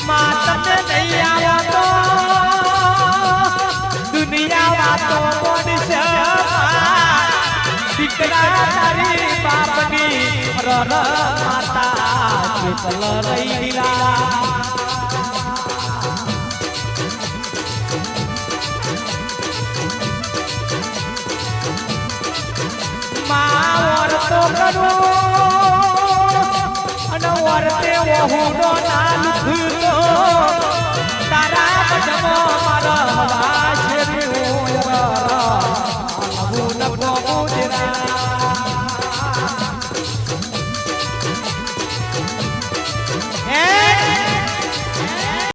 मातने नहीं आया तो दुनिया वातो मनुष्य दिकरा तारी बापनी रन माता शीतल रहीला मावर तो करो अनवरते वहुनो नाल खुलो तारा बजमो मारा वाशरी होया अबू न को मुजरा